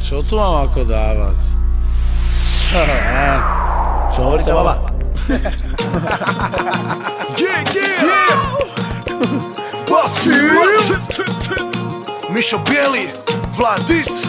Čo tu mám ako dávať? Čo hovorí tá baba? Mišo Bielý, Vladis,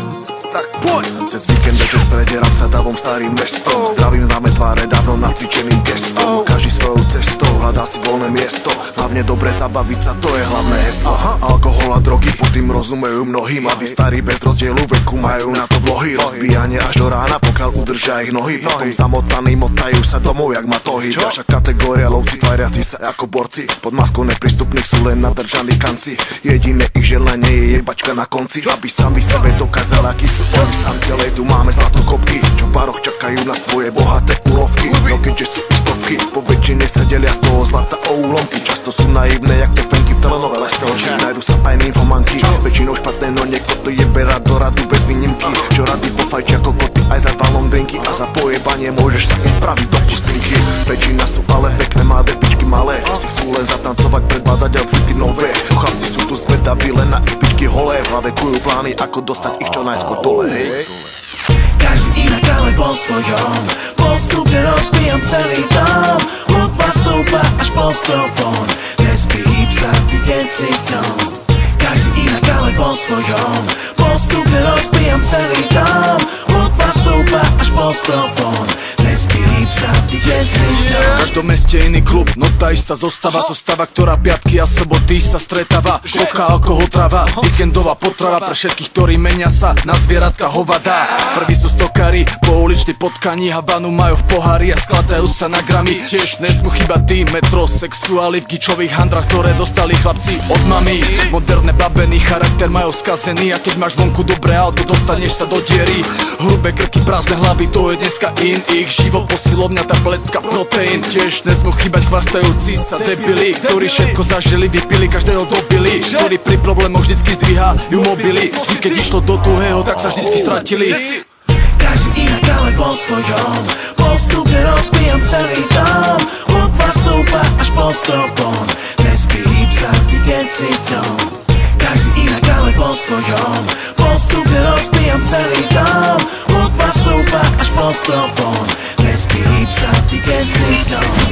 tak poď. Cez víkend večer predieram sa davom starým mestom. Zdravím známe tváre dávno nacvičeným gestom. Každý svojou cestou hľadá si voľné miesto. Hlavne dobre zabaviť sa, to je hlavné heslo. Alkohol a drogy, pod tým rozumejú mnohí. Mladí starí bez rozdielu veku majú na to vlohy. Rozbíjanie až do rána, pokiaľ udržia ich nohy. Potom zamotaní motajú sa domov jak matohy. Ďalšia kategória lovci tvariaci sa ako borci. Pod maskou neprístupných sú len nadržaní kanci. Jediné ich želanie je jebačka na konci. Aby sami sebe dokázali, akí sú oni sami. Celé tu máme zlatokopky, čo v baroch čakajú na svoje bohaté úlovky. No keďže sú ich stovky, po väčšine sa delia z toho zlata o úlomky. Často sú naivné jak tepenky v telenovele stelky. Najdu sa aj nymphomanky, väčšinou špatné, no niekto to jebe rád do radu bez výnimky. Čo rady pofajči ako koty aj za valom drinky. A za pojebanie môžeš sa im spraviť do pusinky. Väčšina sú ale pekné mladé pičky malé, že si chcú len zatancovať, predvádzať outfity nové. Chlapci sú tu zvedaví len na ich pičky holé. V hlave kujú plány, ako dostať ich čo najskôr dole, hej. Každý inak, ale po svojom. Postupne rozbijam celý dom. Hudba stúpa až po stropon. Nespím sa, ty si v tom. Každý inak, ale po svojom. Postupne rozbijam celý dom. Hudba stúpa až po stropon. Nespím sa, ty si v tom. V každom meste iný klub, no tá istá zostava. Ktorá piatky a soboty sa stretáva. Koka, alkohol, trava, víkendová potrava. Pre všetkých, ktorí menia sa na zvieratka hovada. Prví sú stokári, pouliční potkaní. Habanu majú v pohári a skladajú sa na gramy. Tiež nesmú chýbať tí metrosexuáli v gičových handrach, ktoré dostali chlapci od mami. Moderné babeny, charakter majú skazený. A keď máš vonku dobré auto, dostaneš sa do diery. Hrubé krky, prázdne hlavy, to je dneska in. Ich život posilovňa, tabletka, proteín. Tiež nesmú chýbať chvastajúci sa debili, ktorí všetko zažili, vypili, každého dobili. Ktorí pri problémoch vždycky zdvíhajú mobily. Vždy keď išlo do tuhého, tak sa vždycky stratili. Každý inak, ale po svojom. Postupne rozbijam celý dom. Hudba stúpa až po stropon. Nespím sa, ty si v tom. Každý inak, ale po svojom. Postupne rozbijam celý dom. Hudba stúpa až po stropon. Nespím sa, ty si v tom.